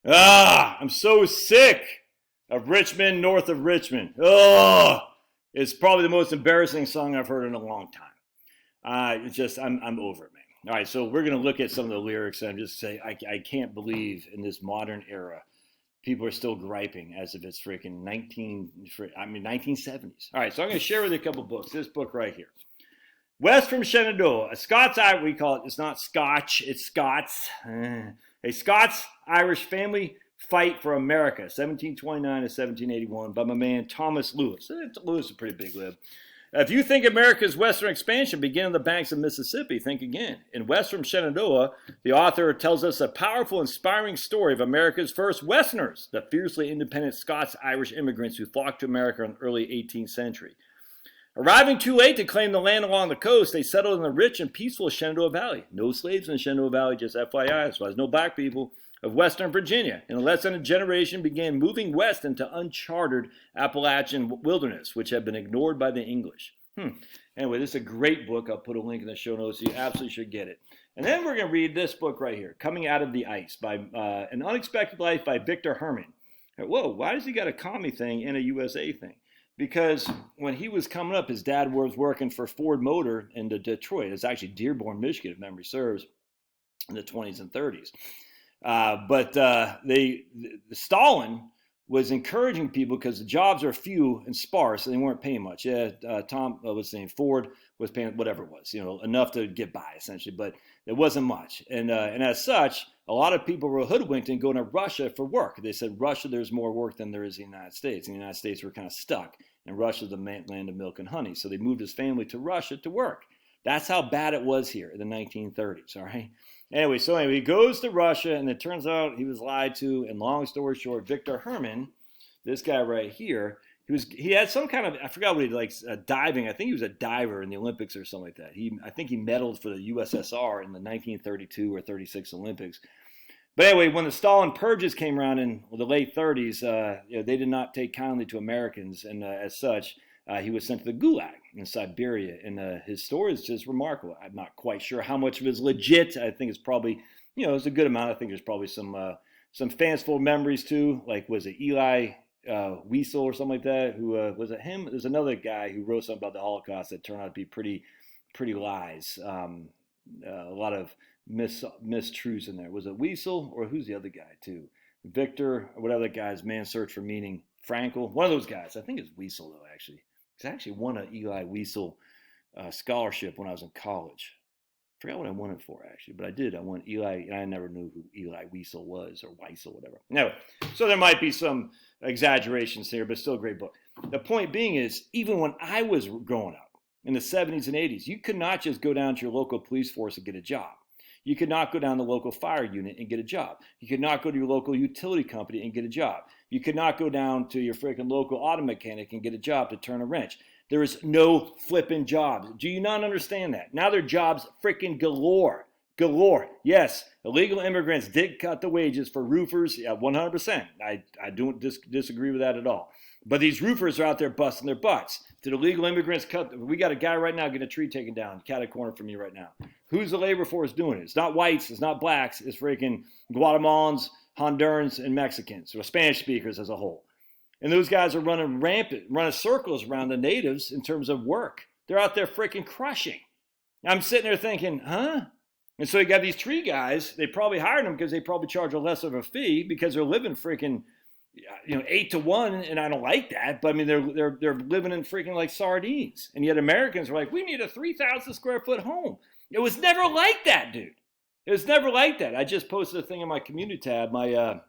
I'm so sick of Richmond, north of Richmond. It's probably the most embarrassing song I've heard in a long time. I'm over it, man. All right, so we're going to look at some of the lyrics and just say, I can't believe in this modern era, people are still griping as if it's freaking 1970s. All right, so I'm going to share with you a couple books. This book right here. West from Shenandoah, a Scots, we call it, it's not Scotch, it's Scots. A Scots-Irish family fight for America, 1729 to 1781, by my man Thomas Lewis. Lewis is a pretty big lib. If you think America's western expansion began on the banks of Mississippi, think again. In West from Shenandoah, the author tells us a powerful, inspiring story of America's first Westerners, the fiercely independent Scots-Irish immigrants who flocked to America in the early 18th century. Arriving too late to claim the land along the coast, they settled in the rich and peaceful Shenandoah Valley. No slaves in the Shenandoah Valley, just FYI, so there's no black people of western Virginia. In less than a generation, began moving west into uncharted Appalachian wilderness, which had been ignored by the English. Anyway, this is a great book. I'll put a link in the show notes. You absolutely should get it. And then we're going to read this book right here, Coming Out of the Ice, by An Unexpected Life by Victor Herman. Whoa, why does he got a commie thing and a USA thing? Because when he was coming up, his dad was working for Ford Motor in Detroit. It's actually Dearborn, Michigan, if memory serves, in the 20s and 30s. Stalin was encouraging people because the jobs are few and sparse, and they weren't paying much. Ford was paying whatever it was, enough to get by essentially, but it wasn't much. And as such, a lot of people were hoodwinked and going to Russia for work. They said Russia, there's more work than there is in the United States. And the United States were kind of stuck, and Russia's the land of milk and honey. So they moved his family to Russia to work. That's how bad it was here in the 1930s. All right. Anyway, he goes to Russia, and it turns out he was lied to. And long story short, Victor Herman, this guy right here, he had some kind of, I forgot what he likes, diving. I think he was a diver in the Olympics or something like that. I think he medaled for the USSR in the 1932 or 36 Olympics. But anyway, when the Stalin purges came around in the late 30s, they did not take kindly to Americans, and as such, he was sent to the Gulag in Siberia, and his story is just remarkable. I'm not quite sure how much of it is legit. I think it's probably, it's a good amount. I think there's probably some fanciful memories too. Like, was it Eli Wiesel or something like that? Who was it him? There's another guy who wrote something about the Holocaust that turned out to be pretty lies. A lot of mistruths in there. Was it Wiesel, or who's the other guy too? Victor, or whatever that guy's Man's Search for Meaning. Frankel, one of those guys. I think it's Wiesel though, actually. I actually won an Eli Wiesel scholarship when I was in college. I forgot what I won it for, actually, but I did. I won Eli, and I never knew who Eli Wiesel was, or Wiesel, whatever. No, so there might be some exaggerations here, but still a great book. The point being is, even when I was growing up in the 70s and 80s, you could not just go down to your local police force and get a job. You could not go down to the local fire unit and get a job. You could not go to your local utility company and get a job. You could not go down to your freaking local auto mechanic and get a job to turn a wrench. There is no flipping jobs. Do you not understand that? Now there are jobs freaking galore. Galore. Yes, illegal immigrants did cut the wages for roofers. Yeah, 100%. I don't disagree with that at all. But these roofers are out there busting their butts. Did illegal immigrants cut? We got a guy right now getting a tree taken down, cat a corner from me right now. Who's the labor force doing it? It's not whites, it's not blacks, it's freaking Guatemalans, Hondurans, and Mexicans, or Spanish speakers as a whole. And those guys are running rampant, running circles around the natives in terms of work. They're out there freaking crushing. I'm sitting there thinking, huh? And so you got these tree guys, they probably hired them because they probably charge a less of a fee because they're living freaking 8 to 1, and I don't like that. But I mean, they're living in freaking like sardines. And yet Americans are like, we need a 3,000 square foot home. It was never like that, dude. It was never like that. I just posted a thing in my community tab. My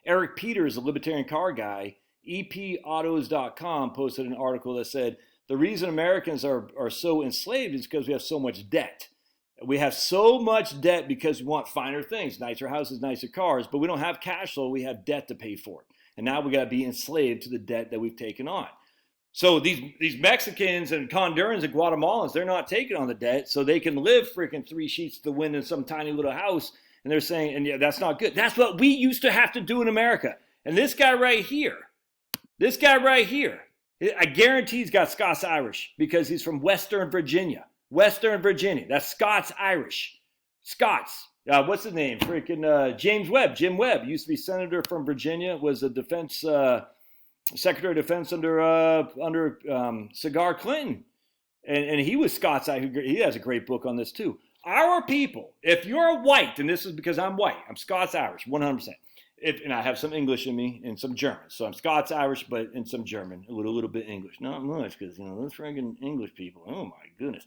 Eric Peters, a libertarian car guy, epautos.com, posted an article that said the reason Americans are so enslaved is because we have so much debt. We have so much debt because we want finer things, nicer houses, nicer cars, but we don't have cash flow. We have debt to pay for it. And now we got to be enslaved to the debt that we've taken on. So these Mexicans and Hondurans and Guatemalans, they're not taking on the debt, so they can live freaking 3 sheets to the wind in some tiny little house. And they're saying, and yeah, that's not good. That's what we used to have to do in America. And this guy right here, I guarantee he's got Scots-Irish because he's from Western Virginia. Western Virginia. That's Scots-Irish. Scots. What's his name? Freaking James Webb. Jim Webb used to be senator from Virginia. Was a defense secretary of defense under Cigar Clinton, and he was Scots Irish. He has a great book on this too. Our people, if you're white, and this is because I'm white, I'm Scots Irish, 100%. And I have some English in me and some German. So I'm Scots Irish, but in some German, a little bit English. Not much, because, those friggin' English people, oh my goodness.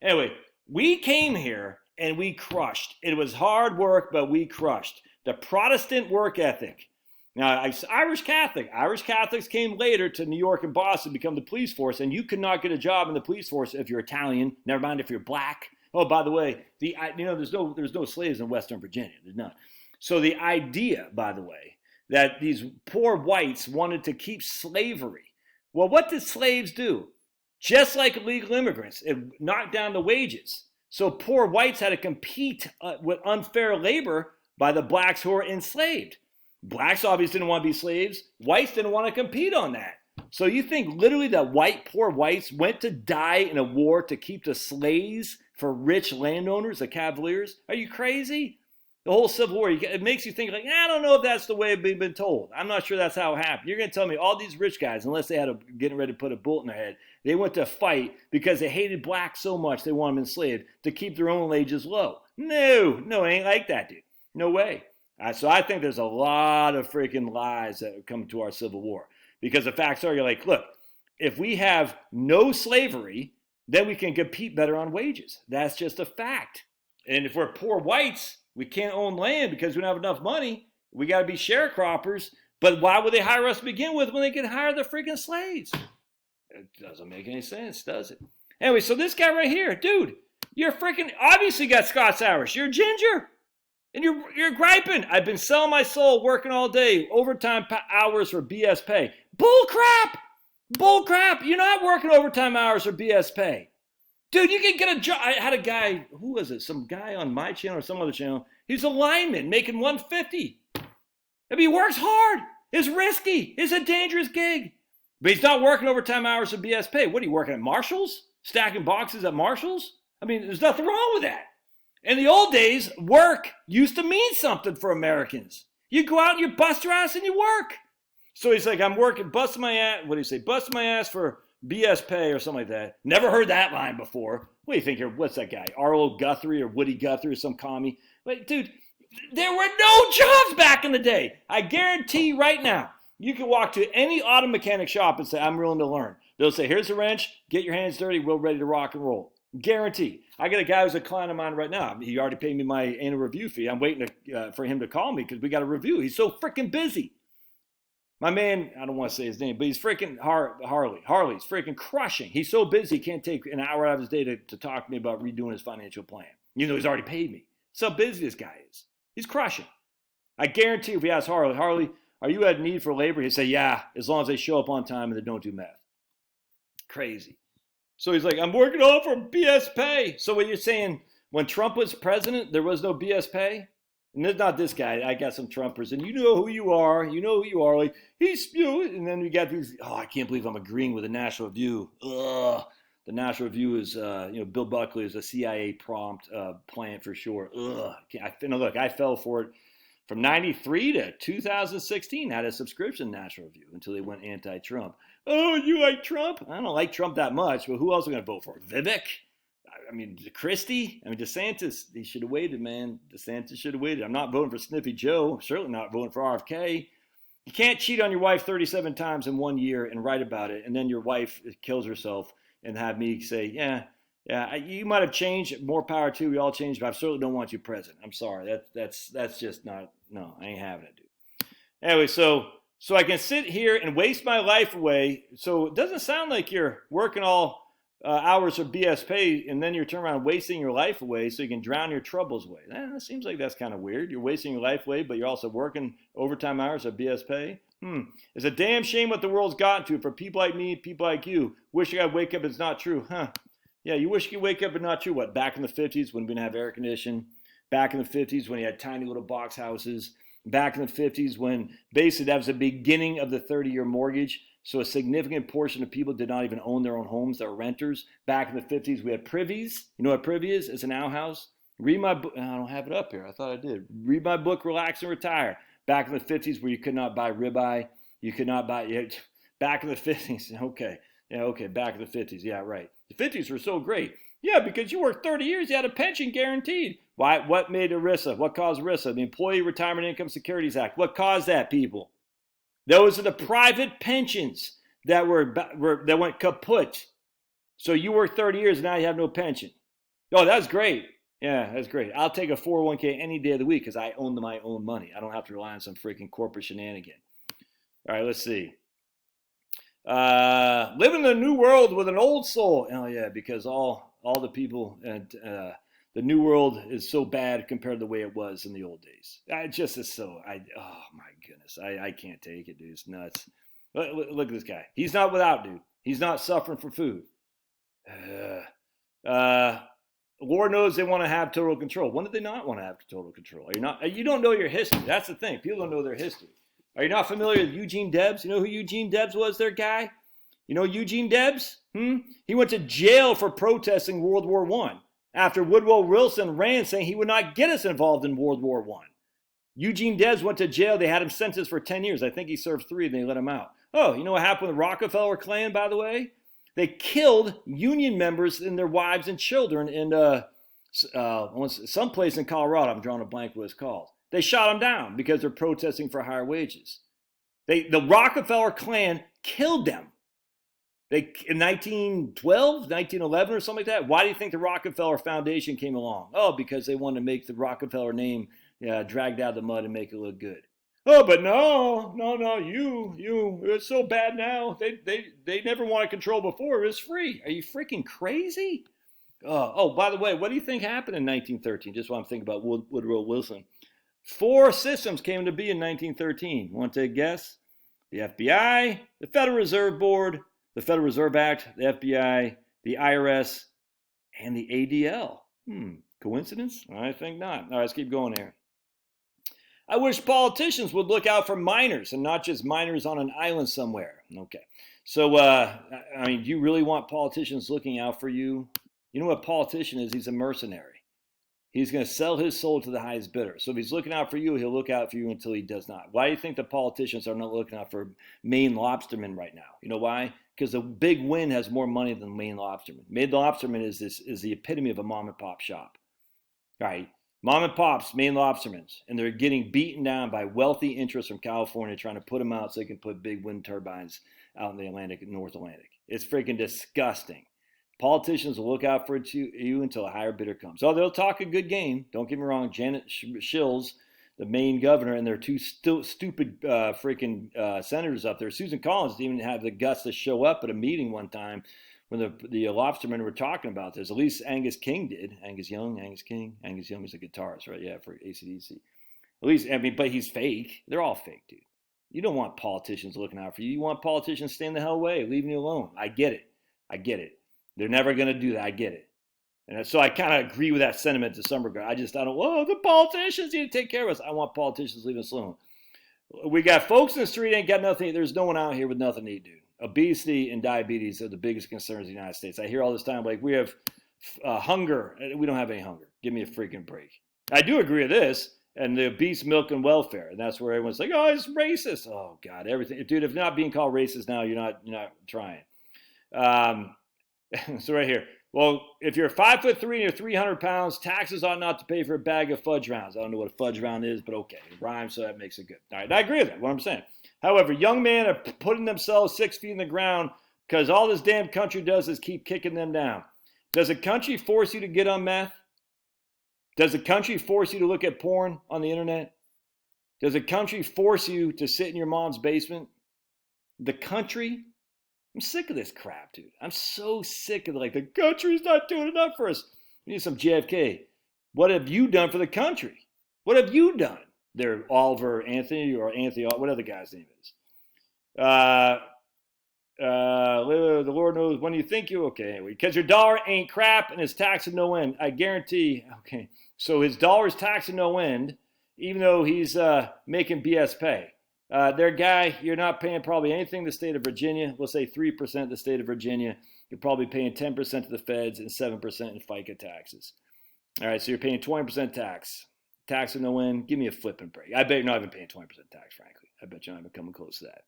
Anyway, we came here and we crushed. It was hard work, but we crushed. The Protestant work ethic. Now, Irish Catholics came later to New York and Boston to become the police force, and you could not get a job in the police force if you're Italian, never mind if you're black. Oh, by the way, there's no slaves in Western Virginia. There's none. So the idea, by the way, that these poor whites wanted to keep slavery. Well, what did slaves do? Just like illegal immigrants, it knocked down the wages. So poor whites had to compete with unfair labor by the blacks who were enslaved. Blacks obviously didn't want to be slaves. Whites didn't want to compete on that. So you think literally that poor whites went to die in a war to keep the slaves for rich landowners, the Cavaliers? Are you crazy? The whole Civil War, it makes you think like, I don't know if that's the way we've been told. I'm not sure that's how it happened. You're going to tell me all these rich guys, unless they had getting ready to put a bullet in their head, they went to fight because they hated blacks so much they wanted them enslaved to keep their own wages low. No, it ain't like that, dude. No way. So I think there's a lot of freaking lies that come to our Civil War. Because the facts are, you're like, look, if we have no slavery, then we can compete better on wages. That's just a fact. And if we're poor whites, we can't own land because we don't have enough money. We got to be sharecroppers. But why would they hire us to begin with when they can hire the freaking slaves? It doesn't make any sense, does it? Anyway, so this guy right here, dude, you're freaking obviously got Scots Irish. You're ginger. And you're griping. I've been selling my soul, working all day, overtime hours for BS pay. Bull crap. Bull crap. You're not working overtime hours for BS pay. Dude, you can get a job. I had a guy, who was it? Some guy on my channel or some other channel. He's a lineman making $150. I mean, he works hard. It's risky. It's a dangerous gig. But he's not working overtime hours for BS pay. What are you working at Marshall's? Stacking boxes at Marshall's? I mean, there's nothing wrong with that. In the old days, work used to mean something for Americans. You go out and you bust your ass and you work. So he's like, I'm working, busting my ass. What do you say? Busting my ass for BS pay or something like that. Never heard that line before. What do you think here? What's that guy? Arlo Guthrie or Woody Guthrie or some commie? Like, dude, there were no jobs back in the day. I guarantee you right now, you can walk to any auto mechanic shop and say, I'm willing to learn. They'll say, here's a wrench. Get your hands dirty. We're ready to rock and roll. Guarantee. I got a guy who's a client of mine right now. He already paid me my annual review fee. I'm waiting for him to call me because we got a review. He's so freaking busy. My man, I don't want to say his name, but he's freaking Harley. Harley's freaking crushing. He's so busy, he can't take an hour out of his day to talk to me about redoing his financial plan. You know, he's already paid me. That's how busy this guy is. He's crushing. I guarantee if we ask Harley, are you at need for labor? He'd say, yeah, as long as they show up on time and they don't do meth. Crazy. So he's like, I'm working all for BS pay. So what you're saying, when Trump was president, there was no BS pay? And it's not this guy. I got some Trumpers, and you know who you are. You know who you are. Like, he's spewing. And then we got these, I can't believe I'm agreeing with the National Review. Ugh. The National Review is, Bill Buckley is a CIA prompt plant for sure. Ugh. Look, I fell for it from 93 to 2016. I had a subscription to National Review until they went anti-Trump. Oh, you like Trump? I don't like Trump that much, but who else are we going to vote for? Vivek? I mean, Christie? I mean, DeSantis, he should have waited, man. DeSantis should have waited. I'm not voting for Sniffy Joe. Certainly not voting for RFK. You can't cheat on your wife 37 times in 1 year and write about it, and then your wife kills herself and have me say, yeah, you might have changed. More power to you. We all changed, but I certainly don't want you president. I'm sorry. That's just not, no, I ain't having it, dude. Anyway, so I can sit here and waste my life away. So it doesn't sound like you're working all hours of BS pay, and then you turn around wasting your life away so you can drown your troubles away. That seems like that's kind of weird. You're wasting your life away, but you're also working overtime hours of BS pay. It's a damn shame what the world's gotten to for people like me, people like you. Wish I could wake up, it's not true. Yeah, you wish you could wake up and not true. What, back in the 50s when we didn't have air conditioning? Back in the 50s when you had tiny little box houses? Back in the 50s when basically that was the beginning of the 30-year mortgage? So a significant portion of people did not even own their own homes. They were renters. Back in the 50s, we had privies. You know what privy is? It's an outhouse. Read my book. I don't have it up here. I thought I did. Read my book, Relax and Retire. Back in the 50s, where you could not buy ribeye, you could not buy. Back in the 50s, okay, yeah, okay. Back in the 50s, yeah, right. The 50s were so great, yeah, because you worked 30 years, you had a pension guaranteed. Why? What made ERISA? What caused ERISA? The Employee Retirement Income Securities Act. What caused that, people? Those are the private pensions that that went kaput. So you work 30 years and now you have no pension. Oh, that's great. Yeah, that's great. I'll take a 401k any day of the week because I own my own money. I don't have to rely on some freaking corporate shenanigan. All right, let's see. Living in a new world with an old soul. Oh yeah, because all the people and the new world is so bad compared to the way it was in the old days. I just is so. Oh my goodness, I can't take it, dude. It's nuts. Look at this guy. He's not without, dude. He's not suffering for food. Lord knows they want to have total control. When did they not want to have total control? Are you not? You don't know your history. That's the thing. People don't know their history. Are you not familiar with Eugene Debs? You know who Eugene Debs was, their guy? You know Eugene Debs? He went to jail for protesting World War I after Woodrow Wilson ran saying he would not get us involved in World War I. Eugene Debs went to jail. They had him sentenced for 10 years. I think he served 3 and they let him out. Oh, you know what happened with the Rockefeller clan, by the way? They killed Union members and their wives and children in someplace in Colorado. I'm drawing a blank what it's called. They shot them down because they're protesting for higher wages. The Rockefeller clan killed them. In 1912, 1911 or something like that. Why do you think the Rockefeller Foundation came along? Oh, because they wanted to make the Rockefeller name dragged out of the mud and make it look good. Oh, but no, it's so bad now. They never wanted control before. It was free. Are you freaking crazy? By the way, what do you think happened in 1913? Just while I'm thinking about Woodrow Wilson. 4 systems came into being in 1913. Want to guess? The FBI, the Federal Reserve Board, the Federal Reserve Act, the FBI, the IRS, and the ADL. Coincidence? I think not. All right, let's keep going here. I wish politicians would look out for minors and not just minors on an island somewhere. Okay. So, do you really want politicians looking out for you? You know what a politician is? He's a mercenary. He's going to sell his soul to the highest bidder. So if he's looking out for you, he'll look out for you until he does not. Why do you think the politicians are not looking out for Maine lobstermen right now? You know why? Because the Big Win has more money than Maine lobstermen. Maine lobstermen is the epitome of a mom and pop shop. All right. Mom and pops, Maine lobstermen, and they're getting beaten down by wealthy interests from California trying to put them out so they can put big wind turbines out in the Atlantic and North Atlantic. It's freaking disgusting. Politicians will look out for you until a higher bidder comes. Oh, they'll talk a good game. Don't get me wrong. Janet Shills, the Maine governor, and their 2 stupid freaking senators up there. Susan Collins didn't even have the guts to show up at a meeting one time when the lobstermen were talking about this. At least Angus King did. Angus Young is a guitarist, right? Yeah, for AC/DC. At least, but he's fake. They're all fake, dude. You don't want politicians looking out for you. You want politicians staying the hell away, leaving you alone. I get it. They're never going to do that. I get it. And so I kind of agree with that sentiment to some regard. I don't, the politicians need to take care of us. I want politicians leaving us alone. We got folks in the street ain't got nothing. There's no one out here with nothing to eat, dude. Obesity and diabetes are the biggest concerns in the United States. I hear all this time, like, we have hunger. We don't have any hunger. Give me a freaking break. I do agree with this and the obese milk and welfare. And that's where everyone's like, oh, it's racist. Oh, God, everything. Dude, if you're not being called racist now, you're not trying. So right here. Well, if you're 5'3" and you're 300 pounds, taxes ought not to pay for a bag of fudge rounds. I don't know what a fudge round is, but okay. It rhymes, so that makes it good. All right, I agree with that, what I'm saying. However, young men are putting themselves 6 feet in the ground because all this damn country does is keep kicking them down. Does a country force you to get on meth? Does a country force you to look at porn on the internet? Does a country force you to sit in your mom's basement? The country? I'm sick of this crap, dude. I'm so sick of it. Like, the country's not doing enough for us. We need some JFK. What have you done for the country? What have you done? There, Oliver Anthony or Anthony, whatever the guy's name is. The Lord knows when you think you, okay, anyway, because your dollar ain't crap and it's taxing no end. I guarantee, okay, so his dollar's taxing no end, even though he's making BS pay. Their guy, you're not paying probably anything in the state of Virginia. We'll say 3% in the state of Virginia. You're probably paying 10% to the feds and 7% in FICA taxes. All right, so you're paying 20% tax. Tax on no win. Give me a flipping break. I bet you're not even paying 20% tax, frankly. I bet you're not even coming close to that.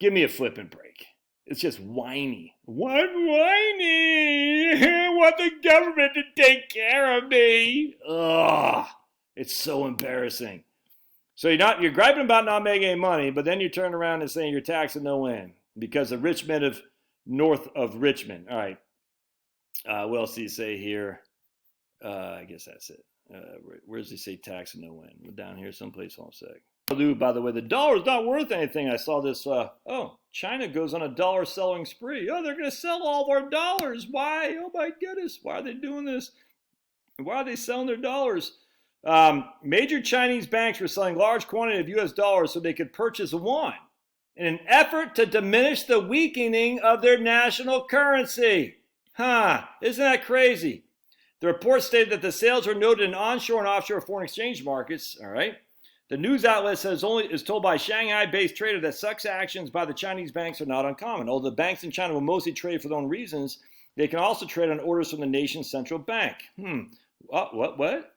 Give me a flipping break. It's just whiny. What whiny? I want the government to take care of me. Ugh. It's so embarrassing. So you're griping about not making any money, but then you turn around and saying you're taxing no win because the rich men of north of Richmond. All right. What else do you say here? I guess that's it. Where does he say tax and no win? We're down here someplace. Hold on a sec. By the way, the dollar's not worth anything. I saw this. China goes on a dollar selling spree. Oh, they're going to sell all of our dollars. Why? Oh my goodness. Why are they doing this? Why are they selling their dollars? Major Chinese banks were selling large quantity of U.S. dollars so they could purchase yuan in an effort to diminish the weakening of their national currency. Isn't that crazy? The report stated that the sales are noted in onshore and offshore foreign exchange markets. All right. The news outlet is told by Shanghai-based trader that such actions by the Chinese banks are not uncommon. Although the banks in China will mostly trade for their own reasons, they can also trade on orders from the nation's central bank. What?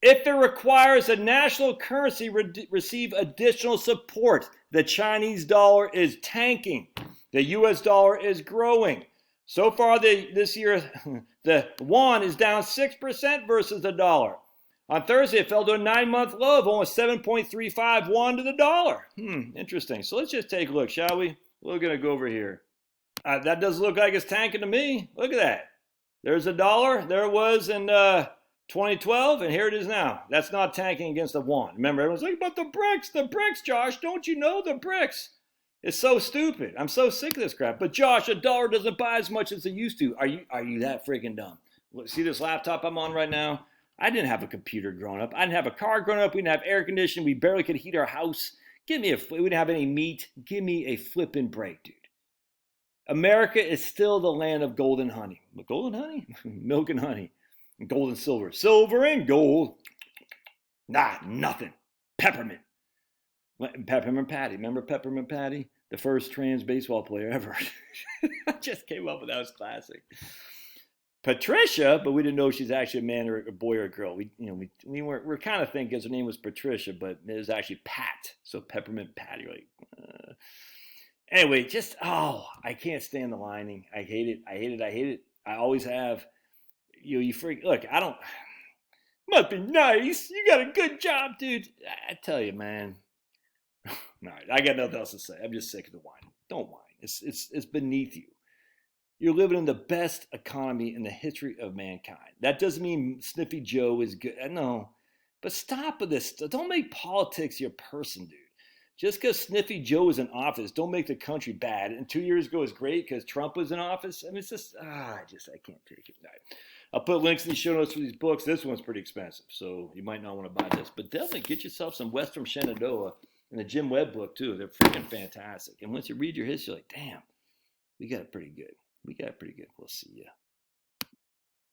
If it requires a national currency receive additional support, the Chinese dollar is tanking. The U.S. dollar is growing. So far this year, the yuan is down 6% versus the dollar. On Thursday, it fell to a 9-month low of almost 7.35 yuan to the dollar. Interesting. So let's just take a look, shall we? We're going to go over here. That does look like it's tanking to me. Look at that. There's a dollar. There it was in 2012, and here it is now. That's not tanking against the yuan. Remember, everyone's like, but the BRICS, Josh, don't you know the BRICS? It's so stupid. I'm so sick of this crap. But Josh, a dollar doesn't buy as much as it used to. Are you that freaking dumb? Look, see this laptop I'm on right now? I didn't have a computer growing up. I didn't have a car growing up. We didn't have air conditioning. We barely could heat our house. We didn't have any meat. Give me a flipping break, dude. America is still the land of gold and honey. But gold and honey? Milk and honey. And gold and silver. Silver and gold. Nothing. Peppermint. Peppermint Patty. Remember Peppermint Patty? The first trans baseball player ever. I just came up with that. It was classic. Patricia, but we didn't know she's actually a man or a boy or a girl. We're kind of thinking because her name was Patricia, but it was actually Pat. So Peppermint Patty. Anyway, I can't stand the lining. I hate it. I always have. You freak. Look, I don't. Must be nice. You got a good job, dude. I tell you, man. All right, I got nothing else to say. I'm just sick of the whining. Don't whine. It's beneath you. You're living in the best economy in the history of mankind. That doesn't mean Sniffy Joe is good. No, but stop with this. Don't make politics your person, dude. Just because Sniffy Joe is in office, don't make the country bad. And 2 years ago was great because Trump was in office. I mean, it's just, I can't take it. All right. I'll put links in the show notes for these books. This one's pretty expensive, so you might not want to buy this. But definitely get yourself some West from Shenandoah and the Jim Webb book, too. They're freaking fantastic. And once you read your history, you're like, damn, we got it pretty good. We'll see ya.